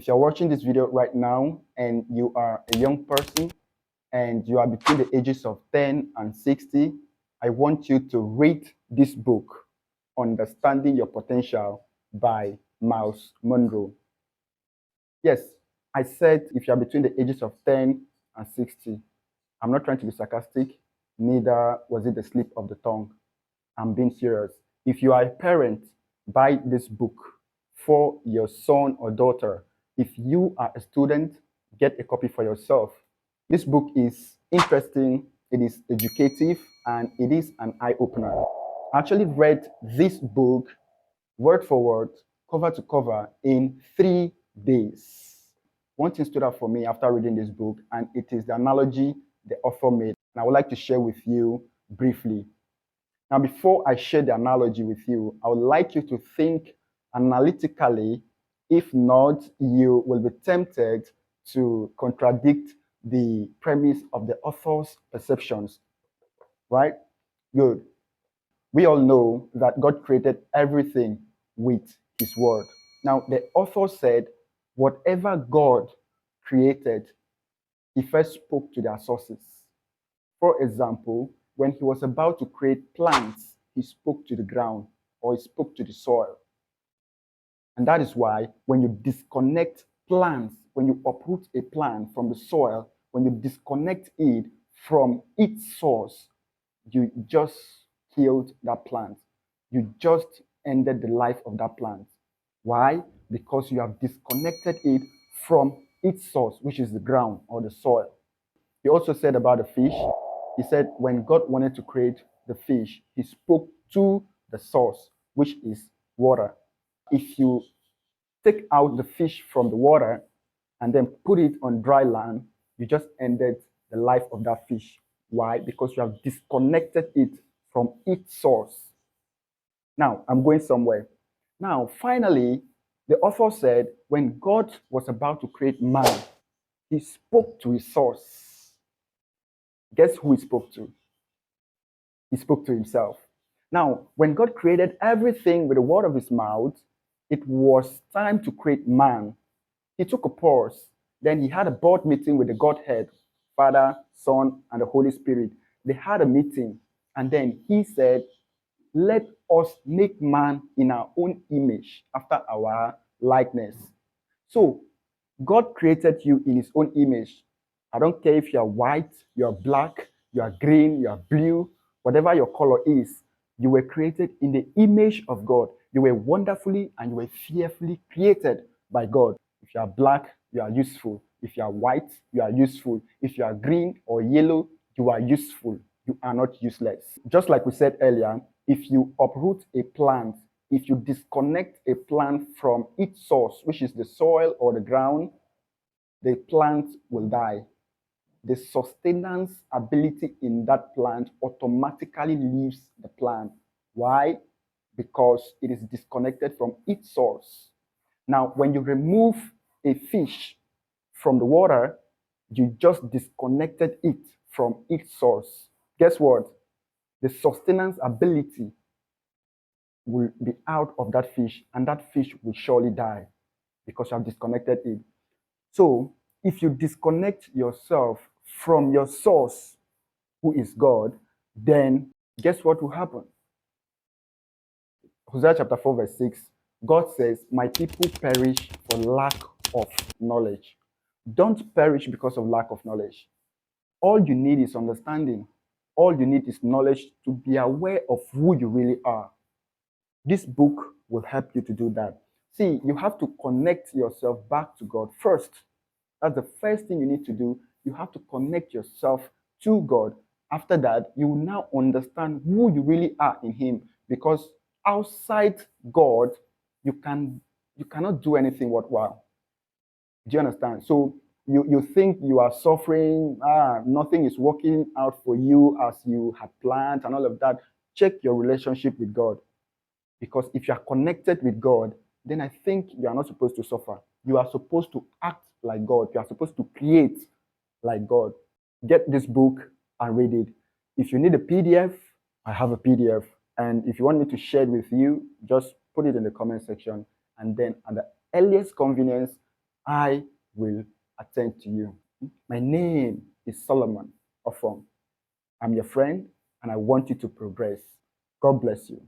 If you're watching this video right now and you are a young person and you are between the ages of 10 and 60, I want you to read this book, Understanding Your Potential by Miles Monroe. Yes, I said if you are between the ages of 10 and 60. I'm not trying to be sarcastic, neither was it the slip of the tongue. I'm being serious. If you are a parent, buy this book for your son or daughter. If you are a student, get a copy for yourself. This book is interesting, it is educative, and it is an eye opener. I actually read this book word for word, cover to cover in 3 days. One thing stood out for me after reading this book, and it is the analogy the author made. And I would like to share with you briefly. Now, before I share the analogy with you, I would like you to think analytically. If not, you will be tempted to contradict the premise of the author's perceptions. Right? Good. We all know that God created everything with His Word. Now, the author said, whatever God created, He first spoke to their sources. For example, when He was about to create plants, He spoke to the ground or He spoke to the soil. And that is why when you disconnect plants, when you uproot a plant from the soil, when you disconnect it from its source, you just killed that plant. You just ended the life of that plant. Why? Because you have disconnected it from its source, which is the ground or the soil. He also said about the fish, he said when God wanted to create the fish, He spoke to the source, which is water. If you take out the fish from the water and then put it on dry land, you just ended the life of that fish. Why? Because you have disconnected it from its source. Now, I'm going somewhere. Now, finally, the author said when God was about to create man, He spoke to his source. Guess who He spoke to? He spoke to Himself. Now, when God created everything with the word of His mouth, it was time to create man. He took a pause. Then He had a board meeting with the Godhead, Father, Son, and the Holy Spirit. They had a meeting, and then He said, let us make man in our own image, after our likeness. So, God created you in His own image. I don't care if you are white, you are black, you are green, you are blue, whatever your color is, you were created in the image of God. You were wonderfully and you were fearfully created by God. If you are black, you are useful. If you are white, you are useful. If you are green or yellow, you are useful. You are not useless. Just like we said earlier, if you uproot a plant, if you disconnect a plant from its source, which is the soil or the ground, the plant will die. The sustenance ability in that plant automatically leaves the plant. Why? Because it is disconnected from its source. Now, when you remove a fish from the water, you just disconnected it from its source. Guess what? The sustenance ability will be out of that fish, and that fish will surely die because you have disconnected it. So, if you disconnect yourself from your source, who is God, then guess what will happen? Hosea chapter 4, verse 6, God says, my people perish for lack of knowledge. Don't perish because of lack of knowledge. All you need is understanding. All you need is knowledge to be aware of who you really are. This book will help you to do that. See, you have to connect yourself back to God first. That's the first thing you need to do. You have to connect yourself to God. After that, you will now understand who you really are in Him. Because outside God, you cannot do anything worthwhile. Do you understand? So you think you are suffering, nothing is working out for you as you had planned and all of that. Check your relationship with God. Because if you are connected with God, then I think you are not supposed to suffer. You are supposed to act like God. You are supposed to create like God. Get this book and read it. If you need a PDF, I have a PDF. And if you want me to share it with you, just put it in the comment section. And then at the earliest convenience, I will attend to you. My name is Solomon Ofom. I'm your friend, and I want you to progress. God bless you.